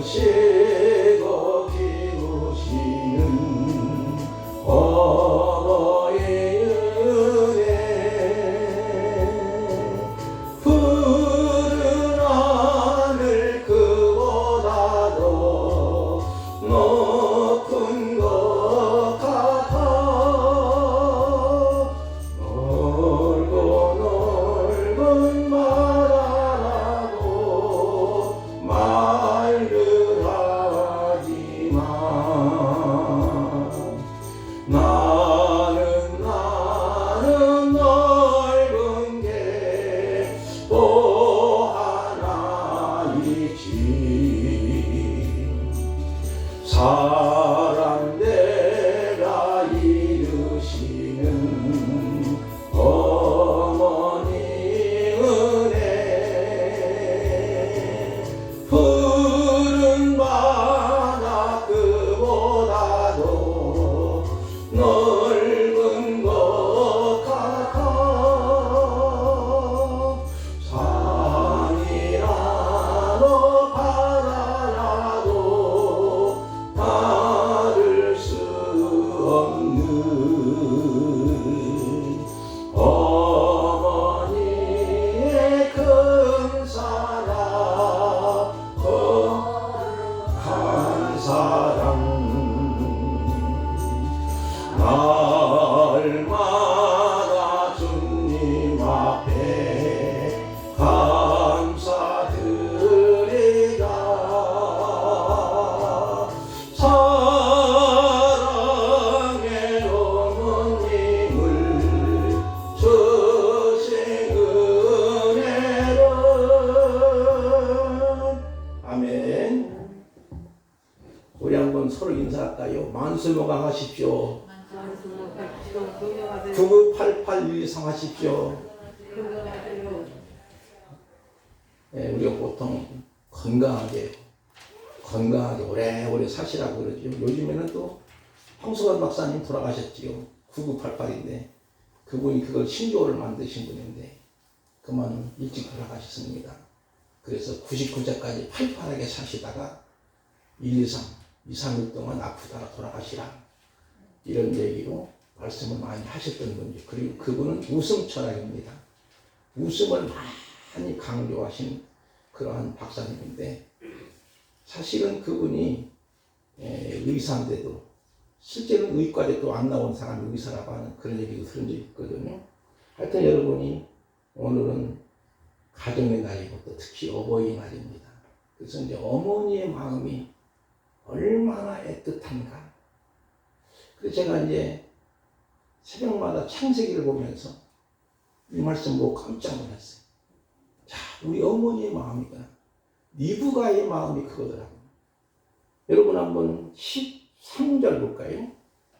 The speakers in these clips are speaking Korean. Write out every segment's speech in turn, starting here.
크시고 키우시는 어머니의 은혜 푸른 하늘 그보다도 높은 것 같아 넓고 넓은 바다라고 말을 하지만 나는 넓은 게 또 하나 있지 사랑 내가 이루시는 어머니 은혜 푸른 바다 그보다도 넓은 것 같아 산이라도 바다라도 다를 수 없는 어머니의 큰 사랑 거룩한 사랑 날마다 주님 앞에 감사드리라 사랑의 어머님을 주신 은혜를 아멘. 우리 한번 서로 인사할까요? 만수무강하십시오. 9988-123 하십시오. 네, 우리가 보통 건강하게 오래오래 사시라고 그러죠. 요즘에는 또 황수관 박사님 돌아가셨지요. 9988인데 그분이 그걸 신조어를 만드신 분인데 그만 일찍 돌아가셨습니다. 그래서 99세까지 팔팔하게 사시다가 1, 2, 3, 2, 3일 동안 아프다가 돌아가시라 이런 얘기로 말씀을 많이 하셨던 분이죠. 그리고 그분은 웃음 철학입니다. 웃음을 많이 강조하신 그러한 박사님인데 사실은 그분이 의사인데도 실제로는 의과대도 안 나온 사람이 의사라고 하는 그런 얘기도 들은 적이 있거든요. 하여튼 여러분이 오늘은 가정의 날이고 또 특히 어버이날입니다. 그래서 이제 어머니의 마음이 얼마나 애틋한가. 그래서 제가 이제 새벽마다 창세기를 보면서 이 말씀 보고 깜짝 놀랐어요. 자, 우리 어머니의 마음이가 리브가의 마음이 그거더라고요. 여러분 한번 13절 볼까요?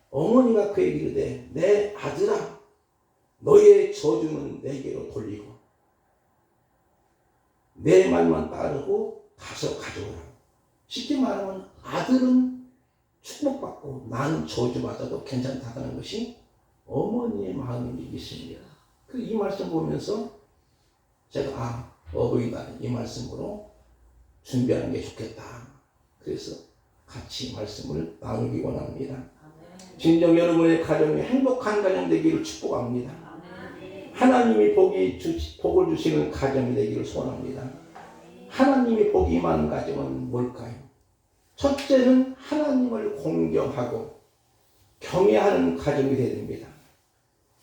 어머니가 그에게 이르되 내 아들아 너의 저주는 내게로 돌리고 내 말만 따르고 가서 가져오라. 쉽게 말하면 아들은 축복받고 나는 저주받아도 괜찮다는 것이 어머니의 마음이 있습니다. 이 말씀 보면서 제가 어버이날 이 말씀으로 준비하는 게 좋겠다. 그래서 같이 말씀을 나누기 원합니다. 진정 여러분의 가정이 행복한 가정 되기를 축복합니다. 하나님이 복을 주시는 가정이 되기를 소원합니다. 하나님이 복이 임하는 가정은 뭘까요? 첫째는 하나님을 공경하고 경외하는 가정이 되어야 됩니다.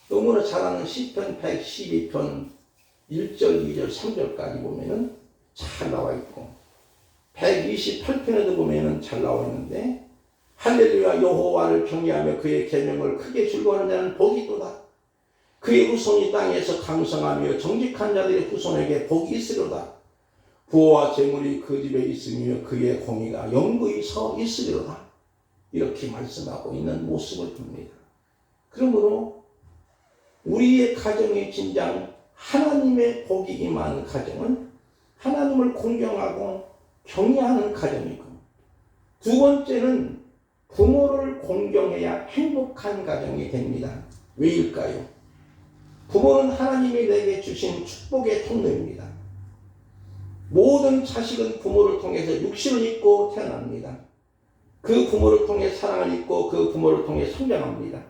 너무나 잘 아는 시편 112편 1절, 2절, 3절까지 보면은 잘 나와 있고 128편에도 보면은 잘 나와 있는데 할렐루야 여호와를 경외하며 그의 계명을 크게 즐거워하는 자는 복이 있도다. 그의 후손이 땅에서 강성하며 정직한 자들의 후손에게 복이 있으리로다. 부와 재물이 그 집에 있으며 그의 공의가 영구히 서 있으리로다. 이렇게 말씀하고 있는 모습을 봅니다. 그러므로 우리의 가정의 진정 하나님의 복이 임하는 가정은 하나님을 공경하고 경외하는 가정이고, 두 번째는 부모를 공경해야 행복한 가정이 됩니다. 왜일까요? 부모는 하나님이 내게 주신 축복의 통로입니다. 모든 자식은 부모를 통해서 육신을 입고 태어납니다. 그 부모를 통해 사랑을 입고 그 부모를 통해 성장합니다.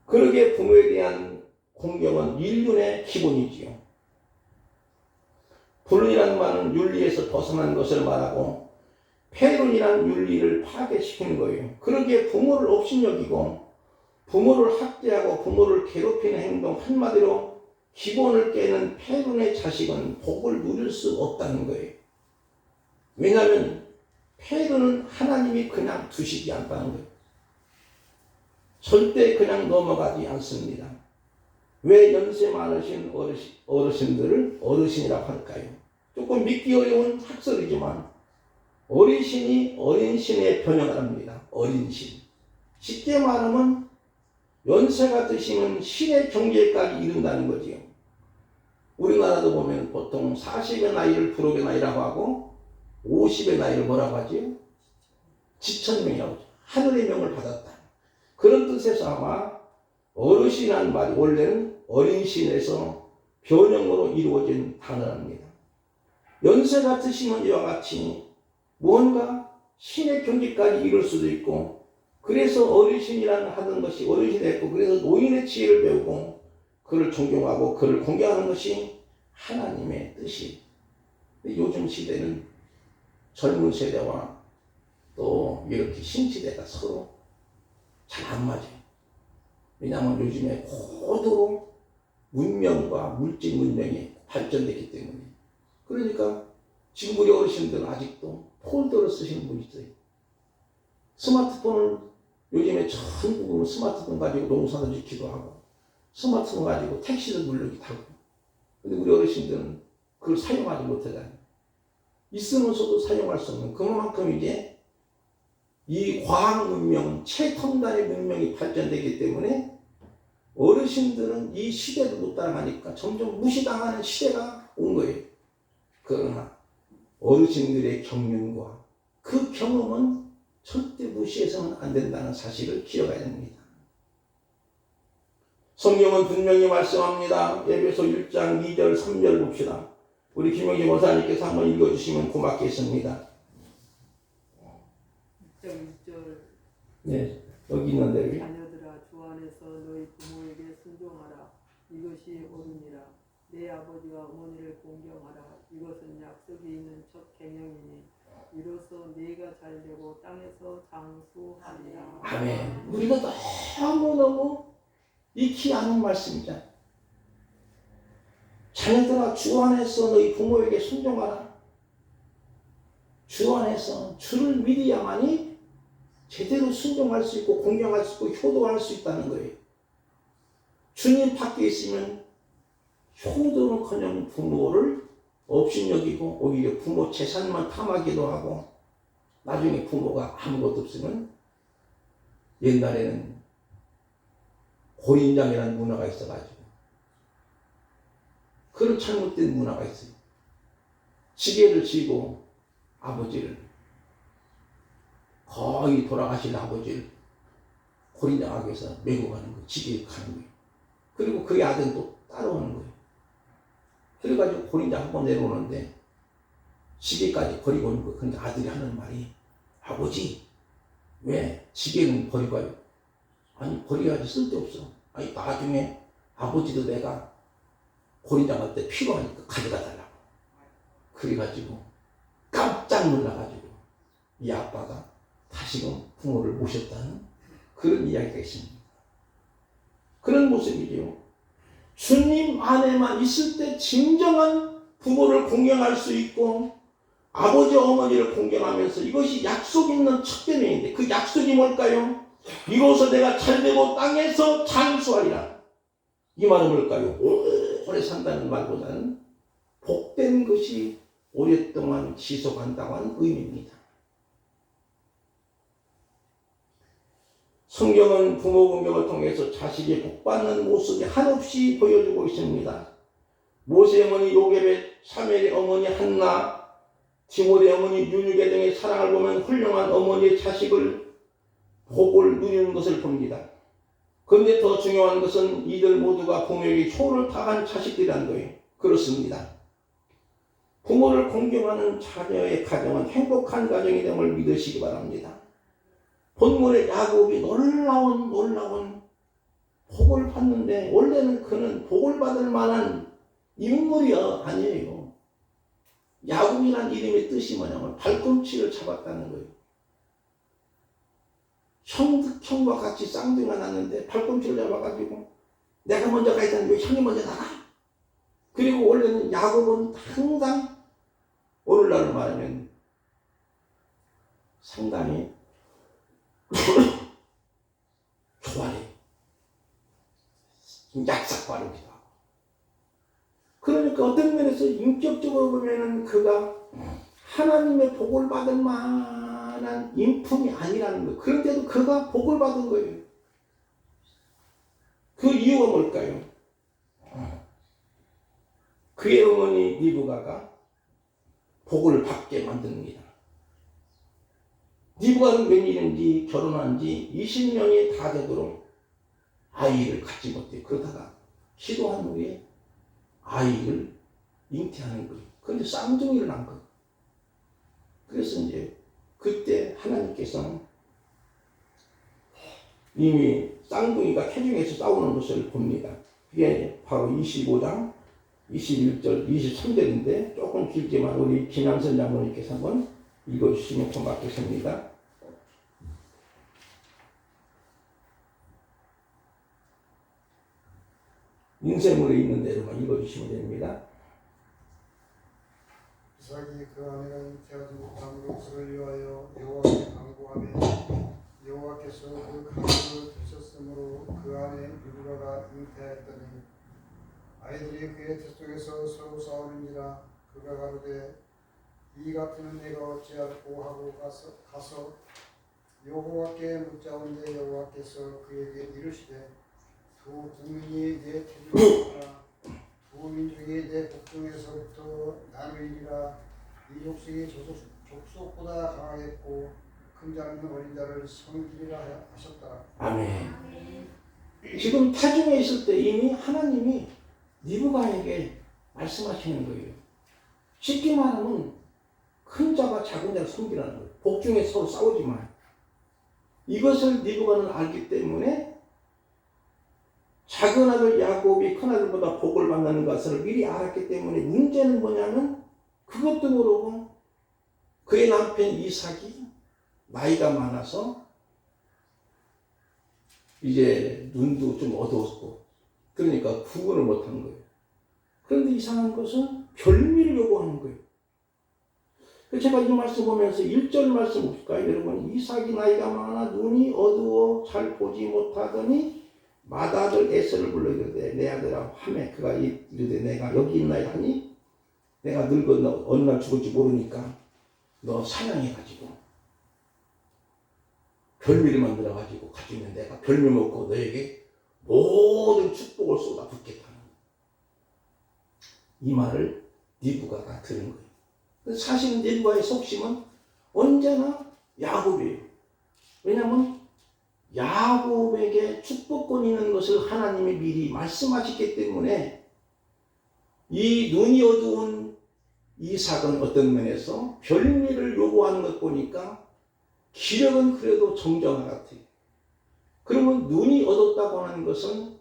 그러기에 부모에 대한 공경은 인륜의 기본이지요. 불륜이라는 말은 윤리에서 벗어난 것을 말하고 폐륜이란 윤리를 파괴시키는 거예요. 그러기에 부모를 업신여기고 부모를 학대하고 부모를 괴롭히는 행동, 한마디로 기본을 깨는 폐륜의 자식은 복을 누릴 수 없다는 거예요. 왜냐하면 폐륜은 하나님이 그냥 두시지 않다는 거예요. 절대 그냥 넘어가지 않습니다. 왜 연세 많으신 어르신들을 어르신이라고 할까요? 조금 믿기 어려운 학설이지만 어르신이 어린신의 변형을 합니다. 어린신. 쉽게 말하면 연세가 드시면 신의 경지에까지 이른다는 거지요. 우리나라도 보면 보통 40의 나이를 부록의 나이라고 하고 50의 나이를 뭐라고 하지요? 지천명이라고 하죠. 하늘의 명을 받았다. 그런 뜻에서 아마 어르신이라는 말이 원래는 어린신에서 변형으로 이루어진 단어랍니다. 연세가 드시면 이와 같이 무언가 신의 경지까지 이룰 수도 있고, 그래서 어르신이라는 하던 것이 어르신이 됐고, 그래서 노인의 지혜를 배우고 그를 존경하고 그를 공경하는 것이 하나님의 뜻이. 요즘 시대는 젊은 세대와 또 이렇게 신시대가 서로 잘 안 맞아요. 왜냐하면 요즘에 고도로 문명과 물질 문명이 발전됐기 때문에. 그러니까 지금 우리 어르신들은 아직도 폴더를 쓰시는 분이 있어요. 스마트폰을 요즘에 전국으로 스마트폰 가지고 농사도 짓기도 하고 스마트폰 가지고 택시도 누르기도 하고. 근데 우리 어르신들은 그걸 사용하지 못하잖아요. 있으면서도 사용할 수 없는, 그만큼 이제 이 과학 문명은 최첨단의 문명이 발전되기 때문에 어르신들은 이 시대를 못 따라가니까 점점 무시당하는 시대가 온 거예요. 그러나 어르신들의 경륜과 그 경험은 절대 무시해서는 안 된다는 사실을 기억해야 됩니다. 성경은 분명히 말씀합니다. 에베소 1장 2절 3절 봅시다. 우리 김영지 목사님께서 한번 읽어주시면 고맙겠습니다. 1절 네, 여기 있는데. 자녀들아, 주 안에서 너희 부모에게 순종하라. 이것이 옳으니라. 내 아버지와 어머니를 공경하라. 이것은 약속이 있는 첫 계명이니 이로써 네가 잘되고 땅에서 장수하리라. 아멘. 우리가 너무너무 익히 아는 말씀이잖아요. 자녀들아, 주 안에서 너희 부모에게 순종하라. 주 안에서 주를 믿어야만이 제대로 순종할 수 있고 공경할 수 있고 효도할 수 있다는 거예요. 주님 밖에 있으면 효도는커녕 부모를 업신여기고 오히려 부모 재산만 탐하기도 하고, 나중에 부모가 아무것도 없으면, 옛날에는 고린장이라는 문화가 있어가지고 그런 잘못된 문화가 있어요. 지게를 쥐고 아버지를, 거의 돌아가신 아버지를 고린장학에서 메고 가는 거예요. 지게 가는 거예요. 그리고 그의 아들은 또 따라오는 거예요. 그래가지고 고린장 한번 내려오는데 지게까지 버리고 오는 거예요. 그러니까 아들이 하는 말이, 아버지 왜 지게는 버리고 가요? 아니, 버려야지, 쓸데없어. 아니, 나중에 아버지도 내가 고린장 갈 때 필요하니까 가져가 달라고. 그래가지고 깜짝 놀라가지고 이 아빠가 다시금 부모를 모셨다는 그런 이야기가 있습니다. 그런 모습이죠. 주님 안에만 있을 때 진정한 부모를 공경할 수 있고 아버지 어머니를 공경하면서, 이것이 약속 있는 첫 계명인데 그 약속이 뭘까요? 이로써 내가 잘되고 땅에서 장수하리라. 이 말은 뭘까요? 오래 산다는 말보다는 복된 것이 오랫동안 지속한다고 하는 의미입니다. 성경은 부모 공경을 통해서 자식이 복받는 모습이 한없이 보여주고 있습니다. 모세의 어머니 요게벳, 사무엘의 어머니 한나, 디모데의 어머니 윤유게 등의 사랑을 보면 훌륭한 어머니의 자식을 복을 누리는 것을 봅니다. 그런데 더 중요한 것은 이들 모두가 부모에게 효를 다한 자식들이라는 거예요. 그렇습니다. 부모를 공경하는 자녀의 가정은 행복한 가정이 됨을 믿으시기 바랍니다. 본문의 야곱이 놀라운 복을 받는데 원래는 그는 복을 받을 만한 인물이 아니에요. 야곱이란 이름의 뜻이 뭐냐면 발꿈치를 잡았다는 거예요. 형과 같이 쌍둥이가 났는데 발꿈치를 잡아가지고 내가 먼저 가야 되는데 왜 형이 먼저 나가? 그리고 원래는 야곱은 항상 오늘날로 말하면 상당히 교활해. 약삭빠르기도 하고. 그러니까 어떤 면에서 인격적으로 보면은 그가 하나님의 복을 받을 만한 인품이 아니라는 거예요. 그런데도 그가 복을 받은 거예요. 그 이유가 뭘까요? 그의 어머니 리브가가 복을 받게 만듭니다. 리브가는 웬일인지 결혼한 지 20년이 다 되도록 아이를 갖지 못해요. 그러다가 기도한 후에 아이를 잉태하는 거예요. 그런데 쌍둥이를 낳은 거예요. 그래서 이제 그때 하나님께서는 이미 쌍둥이가 태중에서 싸우는 것을 봅니다. 그게 바로 25장 21절 23절인데 조금 길지만 우리 김양선 장로님께서 한번 읽어주시면 고맙겠습니다. 인쇄물에 있는 대로만 읽어주시면 됩니다. 이삭이 그 아내가 잉태하지 못한 것을 위하여 여호와께 간구하며 여호와께서 그 간구를 들으셨으므로 그 아내 리브가가 잉태하였더니 아이들이 그의 뱃속에서 서로 싸우는지라 그가 가로되 이 같으면 내가 어찌하고 하고 가서 여호와께 묻자온데 여호와께서 그에게 이르시되 두 국민이 내 태중이라 두 민족이 내 복중에서부터 나누이리라. 이 족속이 족속보다 강하겠고 큰 자는 어린 자를 섬기리라 하셨다. 아멘. 지금 태중에 있을 때 이미 하나님이 리브가에게 말씀하시는 거예요. 쉽게 말하면 큰 자가 작은 자를 섬기라는 거예요. 복중에 서로 싸우지 마. 이것을 리브가는 알기 때문에 작은 아들 야곱이 큰 아들보다 복을 받는 것을 미리 알았기 때문에 문제는 뭐냐면 그것도 모르고 그의 남편 이삭이 나이가 많아서 이제 눈도 좀 어두웠고 그러니까 구분을 못한 거예요. 그런데 이상한 것은 별미를 요구하는 거예요. 제가 이 말씀 보면서 1절 말씀 볼까요? 여러분, 이삭이 나이가 많아 눈이 어두워 잘 보지 못하더니 맏아들 에서를 불러 이르되 내 아들아 하매 그가 이르되 내가 여기 있나이다 하니 내가 늙어 너 어느 날 죽을지 모르니까 너 사냥해가지고 별미를 만들어가지고 가지면 내가 별미 먹고 너에게 모든 축복을 쏟아붓겠다는 이 말을 리브가가 들은 거예요. 사실 리브가의 속심은 언제나 야곱이에요. 왜냐하면 야곱에게 축복권이 있는 것을 하나님이 미리 말씀하셨기 때문에 이 눈이 어두운 이삭은 어떤 면에서 별미를 요구하는 것 보니까 기력은 그래도 정정한 것 같아요. 그러면 눈이 어둡다고 하는 것은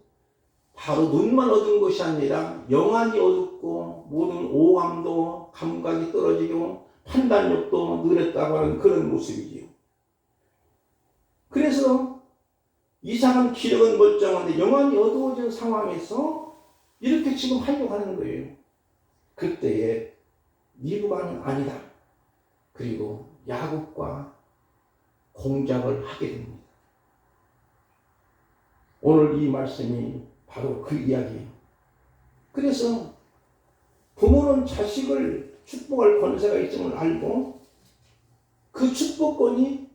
바로 눈만 어두운 것이 아니라 영안이 어둡고 모든 오감도 감각이 떨어지고 판단력도 느렸다고 하는 그런 모습이지요. 그래서 이삭은 기력은 멀쩡한데 영안이 어두워진 상황에서 이렇게 지금 하려고 하는 거예요. 그때에 리브가는 아니다. 그리고 야곱과 공작을 하게 됩니다. 오늘 이 말씀이 바로 그 이야기예요. 그래서 부모는 자식을 축복할 권세가 있음을 알고 그 축복권이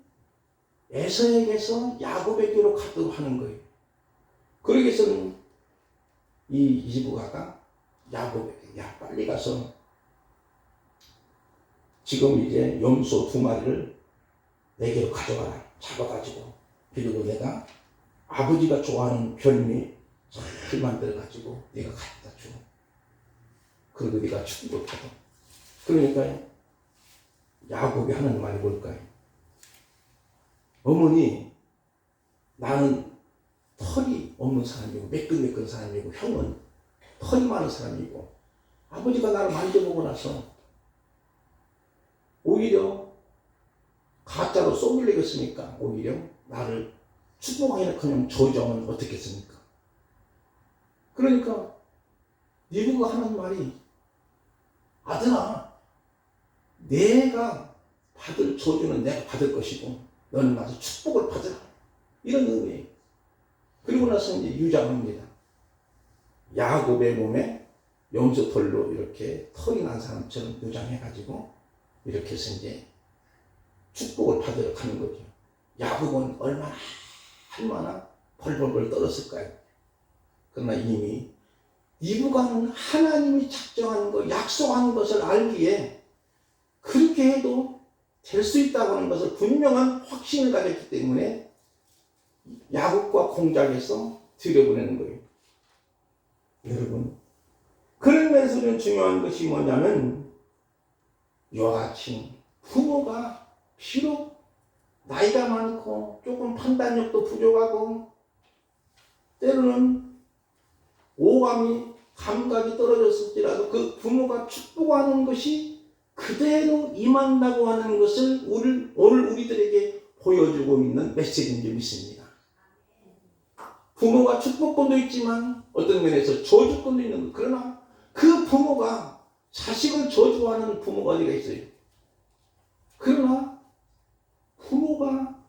에서에게서 야곱에게로 가도록 하는 거예요. 그러기 위해서는 이 리브가가 야곱에게 야 빨리 가서 지금 이제 염소 2마리를 내게로 가져가라. 잡아가지고 그리고 내가 아버지가 좋아하는 별미 잘 만들어가지고 네가 갖다 줘. 그리고 네가 축복하고 그러니까 야곱이 하는 말이 뭘까요? 어머니, 나는 털이 없는 사람이고 매끈매끈 사람이고 형은 털이 많은 사람이고 아버지가 나를 만져보고 나서 오히려 가짜로 쏘밀리겠습니까? 오히려 나를 축복하기는커녕 저주하면 어떻겠습니까? 그러니까 리브가 하는 말이 아들아, 내가 받을 저주는 내가 받을 것이고 너는 나서 축복을 받으라, 이런 의미예요. 그리고 나서 이제 유장합니다. 야곱의 몸에 염소털로 이렇게 털이 난 사람처럼 유장해가지고 이렇게 해서 이제 축복을 받으러 가는 거죠. 야곱은 얼마나 벌벌벌 떨었을까요? 그러나 이미 리브가는 하나님이 작정한 것, 약속한 것을 알기에 그렇게 해도 될 수 있다고 하는 것을 분명한 확신을 가졌기 때문에 야곱과 공작해서 들여보내는 거예요. 여러분, 그런 면에서 우리는 중요한 것이 뭐냐면 이와 같이 부모가 비록 나이가 많고 조금 판단력도 부족하고 때로는 오감이 감각이 떨어졌을지라도 그 부모가 축복하는 것이 그대로 임한다고 하는 것을 오늘 우리들에게 보여주고 있는 메시지인 줄 믿습니다. 부모가 축복권도 있지만 어떤 면에서 저주권도 있는 것. 그러나 그 부모가 자식을 저주하는 부모가 어디가 있어요? 그러나 부모가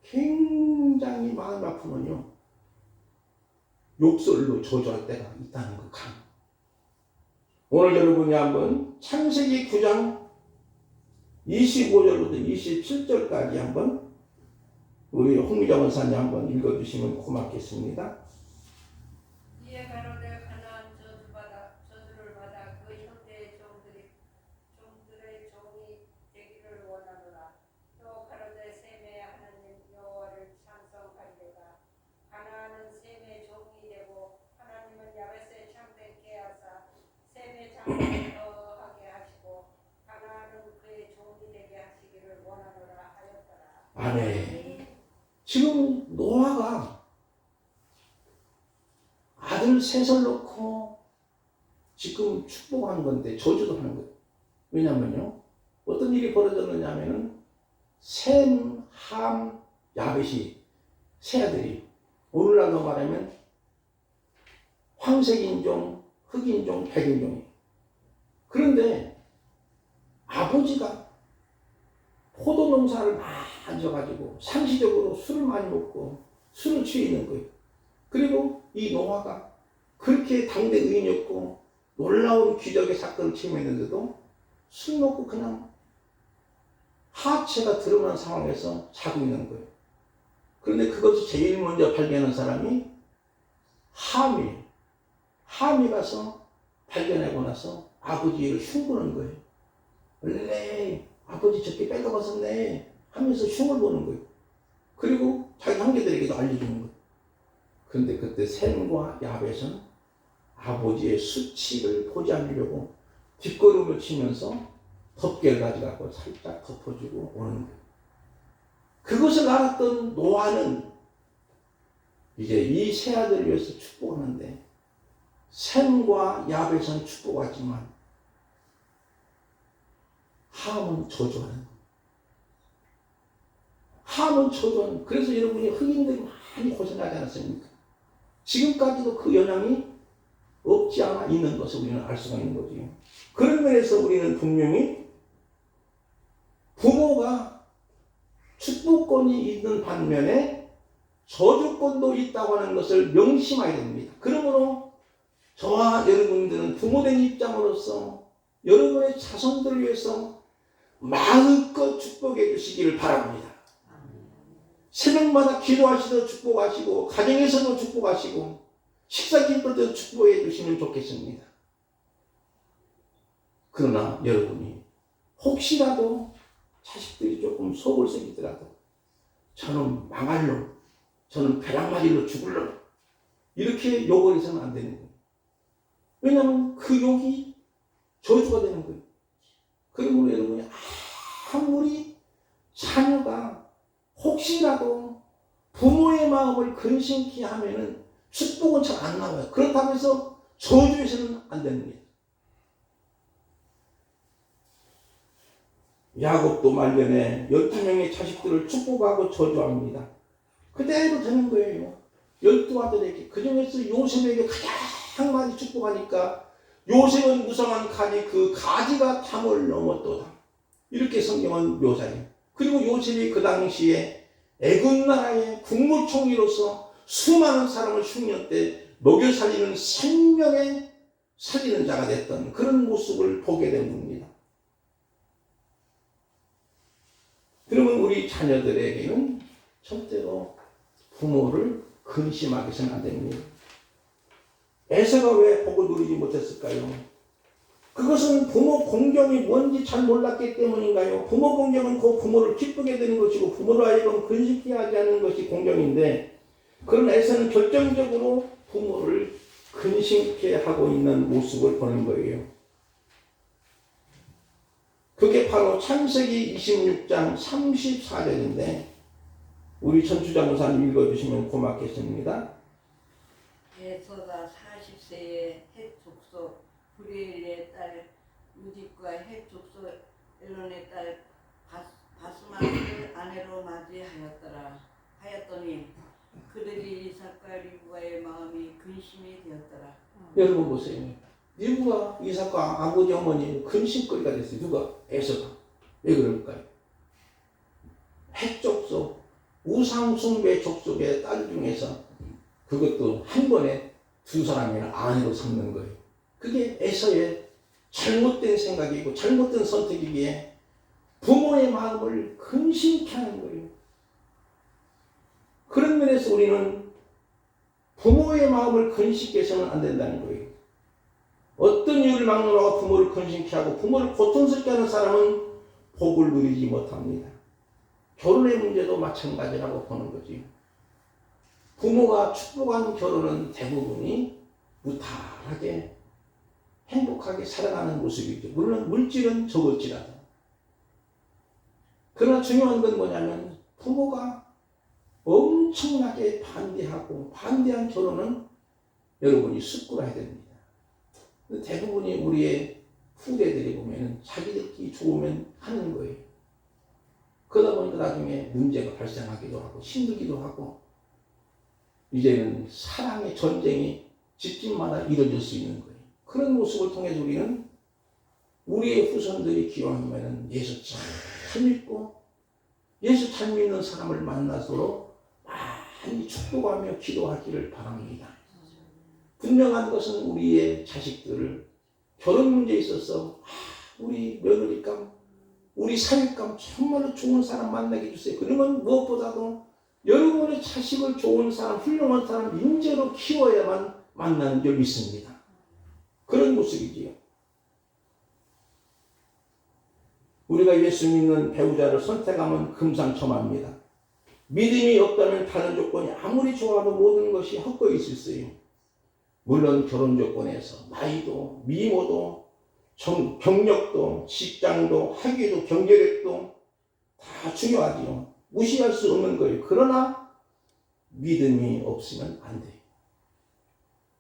굉장히 마음 아프면요 욕설로 저주할 때가 있다는 것. 오늘 여러분이 한번 창세기 9장 25절부터 27절까지 한번 우리 홍미정 원사님 한번 읽어주시면 고맙겠습니다. 이에 가로되 가나안 저주를 받아 그 형제의 종들의 종이 되기를 원하노라. 또 가로되 셈의 하나님 여호와를 찬송하리로다. 가나안은 셈의 종이 되고 하나님은 야벳에 창대케 하사 셈의 장막을 거하게 하시고 가나안은 그의 종이 되게 하시기를 원하노라 하였더라. 아멘. 지금 노아가 아들 셋을 놓고 지금 축복하는 건데 저주도 하는 거예요. 왜냐면요, 어떤 일이 벌어졌느냐 하면은 셈, 함, 야벳이 세 아들이 오늘날로 말하면 황색인종, 흑인종, 백인종이에요. 그런데 아버지가 포도 농사를 많이 져가지고 상시적으로 술을 많이 먹고 술을 취해 있는 거예요. 그리고 이 노아가 그렇게 당대 의인이었고 놀라운 기적의 사건을 체험했는데도 술 먹고 그냥 하체가 드러난 상황에서 자고 있는 거예요. 그런데 그것을 제일 먼저 발견한 사람이 함이에요. 함이 가서 발견하고 나서 아버지를 흉보는 거예요. 원래 아버지 저렇게 뺏어갔었네 하면서 흉을 보는 거예요. 그리고 자기 형제들에게도 알려주는 거예요. 그런데 그때 셈과 야벳은 아버지의 수치를 보지 않으려고 뒷걸음을 치면서 덮개를 가져가고 살짝 덮어주고 오는 거예요. 그것을 알았던 노아는 이제 이 세 아들을 위해서 축복하는데 셈과 야벳은 축복하지만 함은 저주하는 거예요. 함은 저주하는. 그래서 여러분이 흑인들이 많이 고생하지 않았습니까? 지금까지도 그 영향이 없지 않아 있는 것을 우리는 알 수가 있는 거죠. 그런 면에서 우리는 분명히 부모가 축복권이 있는 반면에 저주권도 있다고 하는 것을 명심해야 됩니다. 그러므로 저와 여러분들은 부모된 입장으로서 여러분의 자손들을 위해서 마음껏 축복해 주시기를 바랍니다. 새벽마다 기도하시도 축복하시고 가정에서도 축복하시고 식사 기쁠 때도 축복해 주시면 좋겠습니다. 그러나 여러분이 혹시라도 자식들이 조금 속을 썩이더라도 저는 망할 놈, 저는 벼락맞이로 죽을 놈 이렇게 욕을 해서는 안 되는 거예요. 왜냐하면 그 욕이 저주가 되는 거예요. 그리고 여러분이 아무리 자녀가 혹시라도 부모의 마음을 근심케 하면은 축복은 잘 안 나와요. 그렇다고 해서 저주해서는 안 됩니다. 야곱도 말년에 12명의 자식들을 축복하고 저주합니다. 그대로 되는 거예요. 12아들에게. 그 중에서 요셉에게 가장 많이 축복하니까 요셉은 무성한 가지, 그 가지가 담을 넘었도다. 이렇게 성경은 묘사해요. 그리고 요셉이 그 당시에 애굽 나라의 국무총리로서 수많은 사람을 흉년 때 먹여 살리는 생명의 살리는 자가 됐던 그런 모습을 보게 된 겁니다. 그러면 우리 자녀들에게는 절대로 부모를 근심하게 해서는 안 됩니다. 에서가 왜 복을 누리지 못했을까요? 그것은 부모 공경이 뭔지 잘 몰랐기 때문인가요? 부모 공경은 그 부모를 기쁘게 되는 것이고 부모를 하여금 근심케 하지 않는 것이 공경인데, 그런 에서는 결정적으로 부모를 근심케 하고 있는 모습을 보는 거예요. 그게 바로 창세기 26장 34절인데 우리 전주장 목사님 읽어주시면 고맙겠습니다. 에서가 40세에 헷 족속 브리엘의 딸 루디과 헷 족속 엘론의 딸 바스마를 아내로 하였더니 그들이 이삭과 리브가의 마음이 근심이 되었더라. 여러분 보세요. 리브가 이삭과 아버지 어머니 근심거리가 됐어요. 누가? 에서가. 왜 그럴까요? 헷 족속 우상숭배 족속의 딸 중에서 그것도 한 번에 두 사람이나 아내로 삼는 거예요. 그게 에서의 잘못된 생각이고 잘못된 선택이기에 부모의 마음을 근심케 하는 거예요. 그런 면에서 우리는 부모의 마음을 근심케 해서는 안 된다는 거예요. 어떤 이유를 막론하고 부모를 근심케 하고 부모를 고통스럽게 하는 사람은 복을 누리지 못합니다. 결혼의 문제도 마찬가지라고 보는 거지. 부모가 축복한 결혼은 대부분이 무탈하게 행복하게 살아가는 모습이죠. 물론 물질은 적을지라도. 그러나 중요한 건 뭐냐면 부모가 엄청나게 반대한 결혼은 여러분이 습관해야 됩니다. 대부분이 우리의 후대들이 보면 자기들끼리 좋으면 하는 거예요. 그러다 보니까 나중에 문제가 발생하기도 하고 힘들기도 하고 이제는 사랑의 전쟁이 집집마다 이루어질 수 있는 거예요. 그런 모습을 통해서 우리는 우리의 후손들이 기원하면 예수 잘 믿고 예수 잘 믿는 사람을 만나도록 많이 축복하며 기도하기를 바랍니다. 분명한 것은 우리의 자식들을 결혼 문제에 있어서 우리 며느리감, 우리 사위감 정말로 좋은 사람 만나게 해주세요. 그러면 무엇보다도 여러분의 자식을 좋은 사람, 훌륭한 사람 인재로 키워야만 만나는 줄 믿습니다. 그런 모습이지요. 우리가 예수 믿는 배우자를 선택하면 금상첨화입니다. 믿음이 없다면 다른 조건이 아무리 좋아도 모든 것이 헛되이 있을 수 있어요. 물론 결혼 조건에서 나이도, 미모도, 경력도, 직장도, 학위도, 경제력도 다 중요하지요. 무시할 수 없는 거예요. 그러나 믿음이 없으면 안 돼요.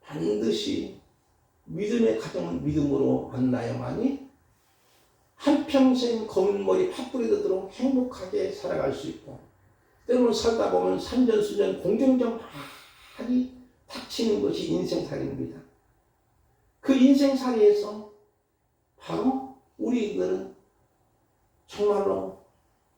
반드시 믿음의 가정은 믿음으로 만나야만이 한평생 검은 머리 팥불이 되도록 행복하게 살아갈 수 있고, 때로는 살다 보면 산전수전 공정점 많이 닥치는 것이 인생살이입니다. 그 인생살이에서 바로 우리들은 정말로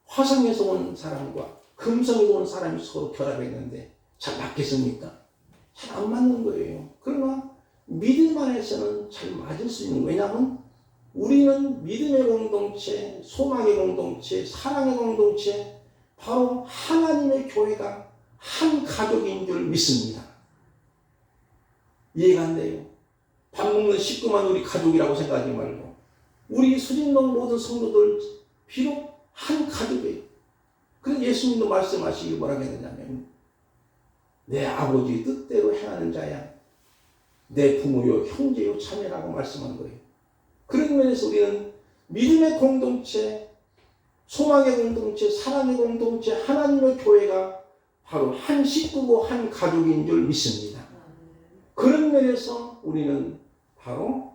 화성에서 온 사람과 금성에서 온 사람이 서로 결합했는데 잘 맞겠습니까? 잘 안 맞는 거예요. 그러나 믿음 안에서는 잘 맞을 수 있는 거예요. 왜냐하면 우리는 믿음의 공동체, 소망의 공동체, 사랑의 공동체, 바로 하나님의 교회가 한 가족인 줄 믿습니다. 이해가 안 돼요. 밥 먹는 식구만 우리 가족이라고 생각하지 말고 우리 수진동 모든 성도들 비록 한 가족이에요. 그래서 예수님도 말씀하시기 뭐라고 했느냐면 내 아버지 뜻대로 행하는 자야 내 부모요 형제요 자매라고 말씀한 거예요. 그런 면에서 우리는 믿음의 공동체, 소망의 공동체, 사랑의 공동체, 하나님의 교회가 바로 한 식구고 한 가족인 줄 믿습니다. 그런 면에서 우리는 바로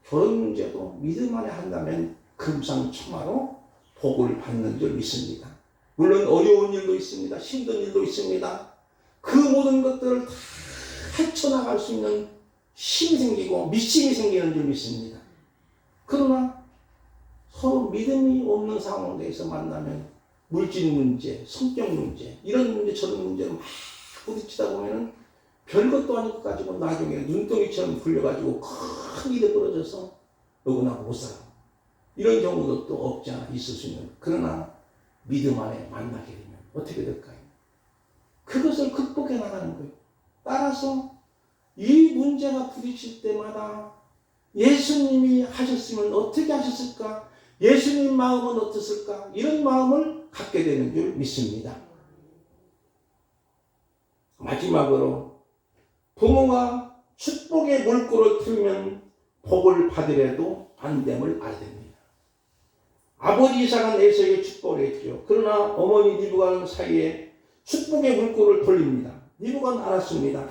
결혼 문제도 믿음 안에 한다면 금상첨화로 복을 받는 줄 믿습니다. 물론 어려운 일도 있습니다. 힘든 일도 있습니다. 그 모든 것들을 다 헤쳐나갈 수 있는 힘이 생기고 믿음이 생기는 줄 믿습니다. 그러나 서로 믿음이 없는 상황에서 만나면 물질 문제, 성격 문제, 이런 문제, 저런 문제를 막 부딪히다 보면은 별것도 아닌 것 가지고 나중에 눈덩이처럼 굴려가지고 큰 일에 떨어져서 너고 나고 못 살아. 이런 경우도 또 없지 않아 있을 수 있는. 그러나 믿음 안에 만나게 되면 어떻게 될까요? 그것을 극복해 나가는 거예요. 따라서 이 문제가 부딪힐 때마다 예수님이 하셨으면 어떻게 하셨을까? 예수님 마음은 어땠을까? 이런 마음을 갖게 되는 줄 믿습니다. 마지막으로 부모가 축복의 물꼬를 틀면 복을 받으려도 안 됨을 알아야 됩니다. 아버지 이삭은 에서에게 축복을 했죠. 그러나 어머니 리브가는 사이에 축복의 물꼬를 돌립니다. 리브가는 알았습니다.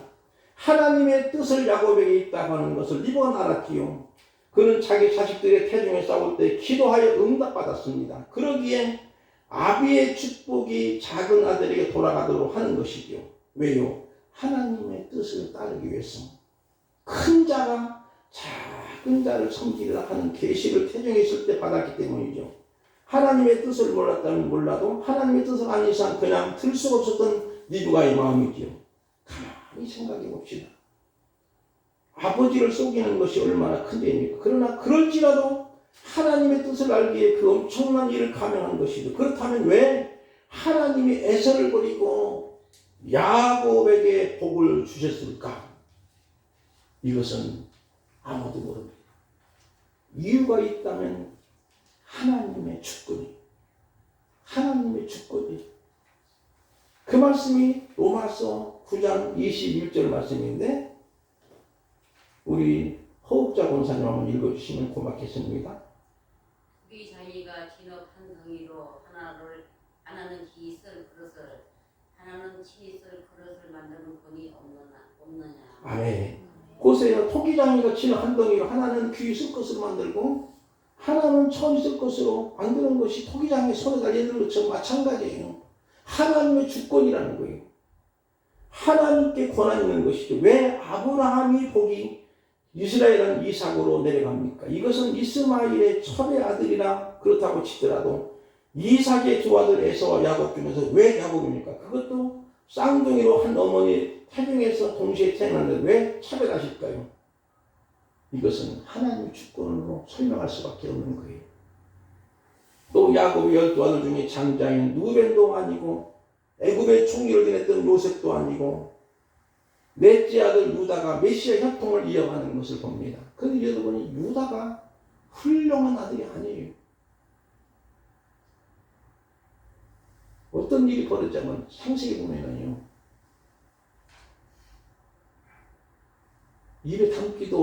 하나님의 뜻을 야곱에게 있다고 하는 것을 리브가는 알았지요. 그는 자기 자식들의 태중에 싸울 때 기도하여 응답받았습니다. 그러기에 아비의 축복이 작은 아들에게 돌아가도록 하는 것이죠. 왜요? 하나님의 뜻을 따르기 위해서. 큰 자가 작은 자를 섬기려 하는 계시를 태중에 있을 때 받았기 때문이죠. 하나님의 뜻을 몰랐다면 몰라도 하나님의 뜻을 아는 이상 그냥 들 수가 없었던 리브가의 마음이지요. 가만히 생각해 봅시다. 아버지를 속이는 것이 얼마나 큰 죄입니까? 그러나 그럴지라도 하나님의 뜻을 알기에 그 엄청난 일을 감행한 것이죠. 그렇다면 왜 하나님이 에서를 버리고 야곱에게 복을 주셨을까? 이것은 아무도 모릅니다. 이유가 있다면 하나님의 주권이. 그 말씀이 로마서 9장 21절 말씀인데 우리 허욱자 권사님 한번 읽어주시면 고맙겠습니다. 우리 자기가 진흙 한 덩이로 하나는 기 쓸 그릇을 하나는 치 쓸 그릇을 만드는 권이 없느냐. 아멘. 보세요. 토기장이가 치는 한 덩이로 하나는 귀 쓸 것으로 만들고 하나는 천 쓸 것으로 만드는 것이 토기장의 손에 달려있는 것처럼 마찬가지예요. 하나님의 주권이라는 거예요. 하나님께 권한 있는 것이죠. 왜 아브라함이 복이 이스라엘은 이삭으로 내려갑니까? 이것은 이스마엘의 첫의 아들이라 그렇다고 치더라도 이삭의 두 아들 에서와 야곱 중에서 왜 야곱입니까? 그것도 쌍둥이로 한 어머니 태중에서 동시에 태어났는데 왜 차별하실까요? 이것은 하나님의 주권으로 설명할 수밖에 없는 거예요. 또 야곱의 12아들 중에 장자인 누벤도 아니고 애굽의 총리를 지냈던 요셉도 아니고 넷째 아들 유다가 메시아 혈통을 이어가는 것을 봅니다. 그런데 여러분이 유다가 훌륭한 아들이 아니에요. 어떤 일이 벌어지면 창세기 보면은요. 입에 담기도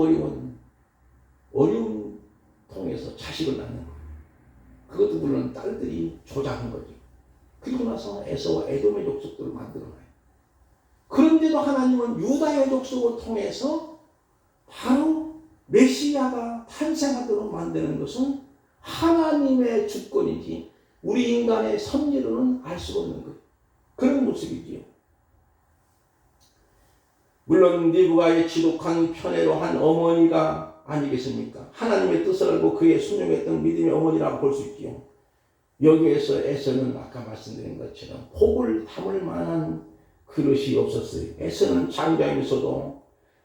어려운 통해서 자식을 낳는 거예요. 그것도 물론 딸들이 조작한 거지. 그리고 나서 에서와 에돔의 족속들을 만들어놔요. 그런데도 하나님은 유다의 족속을 통해서 바로 메시아가 탄생하도록 만드는 것은 하나님의 주권이지 우리 인간의 섭리로는 알 수가 없는 거예요. 그런 모습이지요. 물론 리브가의 지독한 편애로 한 어머니가 아니겠습니까? 하나님의 뜻을 알고 그에 순종했던 믿음의 어머니라고 볼 수 있지요. 여기에서 에서는 아까 말씀드린 것처럼 복을 담을 만한 그릇이 없었어요. 에서는 장자이면서도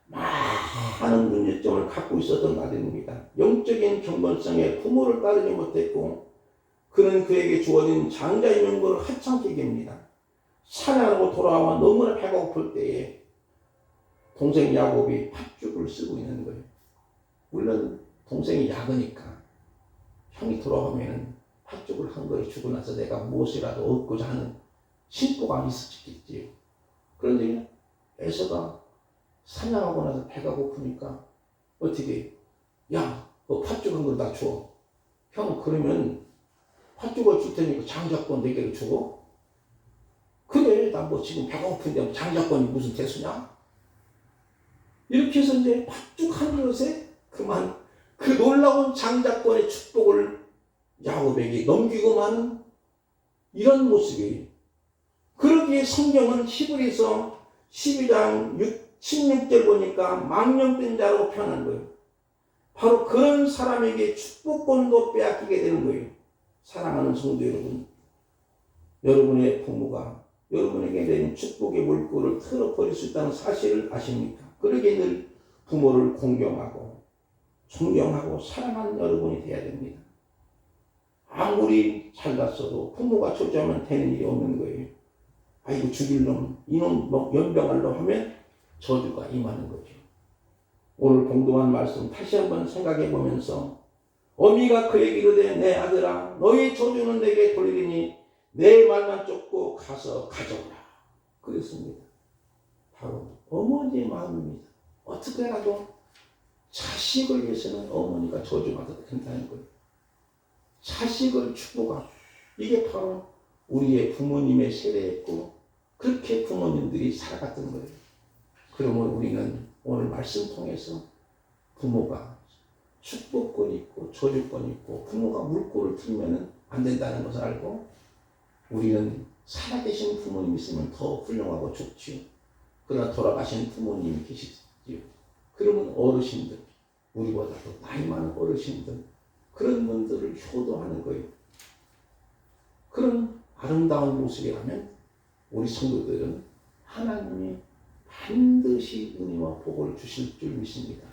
많은 문제점을 갖고 있었던 아들입니다. 영적인 경건성에 부모를 따르지 못했고 그는 그에게 주어진 장자의 명분을 하찮게 여깁니다. 사냥하고 돌아와 너무나 배가 고플 때에 동생 야곱이 팥죽을 쓰고 있는 거예요. 물론 동생이 약으니까 형이 돌아오면 팥죽을 한 거에 주고 나서 내가 무엇이라도 얻고자 하는 심보가 있었겠지요. 그런데 에서가 사냥하고 나서 배가 고프니까 어떻게 야, 너 팥죽 한 걸 다 줘. 형 그러면 팥죽을 줄 테니까 장작권 4개를 주고 그래 나 뭐 지금 배가 고픈데 장작권이 무슨 대수냐? 이렇게 해서 이제 팥죽 한 그릇에 그만 그 놀라운 장작권의 축복을 야곱에게 넘기고 마는 이런 모습이에요. 그러기에 성경은 히브리서 12장 16절 보니까 망령된 자라고 표현한 거예요. 바로 그런 사람에게 축복권도 빼앗기게 되는 거예요. 사랑하는 성도 여러분, 여러분의 부모가 여러분에게 내린 축복의 물꼬를 틀어버릴 수 있다는 사실을 아십니까? 그러기에 늘 부모를 공경하고 존경하고 사랑하는 여러분이 되어야 됩니다. 아무리 잘났어도 부모가 초조하면 되는 일이 없는 거예요. 아이고 죽일 놈, 이놈 연병할 놈 하면 저주가 임하는 거죠. 오늘 공동한 말씀 다시 한번 생각해 보면서 어미가 그에게 이르되 내 아들아 너의 저주는 내게 돌리니 내 말만 쫓고 가서 가져오라 그랬습니다. 바로 어머니의 마음입니다. 어떻게라도 자식을 위해서는 어머니가 저주받아도 된다는 거예요. 자식을 축복하고 이게 바로 우리의 부모님의 세대였고 그렇게 부모님들이 살아갔던 거예요. 그러면 우리는 오늘 말씀 통해서 부모가 축복권 있고 저주권 있고 부모가 물꼬를 틀면 안 된다는 것을 알고 우리는 살아계신 부모님이 있으면 더 훌륭하고 좋지요. 그러나 돌아가신 부모님이 계시지요. 그러면 어르신들, 우리보다도 나이 많은 어르신들 그런 분들을 효도하는 거예요. 그런 아름다운 모습이라면 우리 성도들은 하나님이 반드시 은혜와 복을 주실 줄 믿습니다.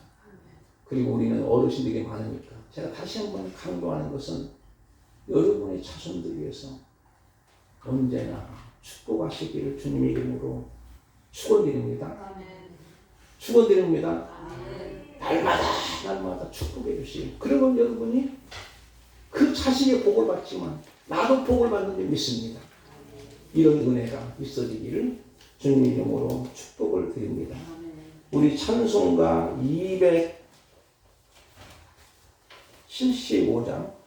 그리고 우리는 어르신들이 많으니까 제가 다시 한번 강조하는 것은 여러분의 자손들 위해서 언제나 축복하시기를 주님의 이름으로 축원드립니다. 축원드립니다. 날마다 축복해 주시고 그러면 여러분이 그 자식의 복을 받지만 나도 복을 받는 줄 믿습니다. 이런 은혜가 있어지기를 주님의 이름으로 축복을 드립니다. 우리 찬송가 275장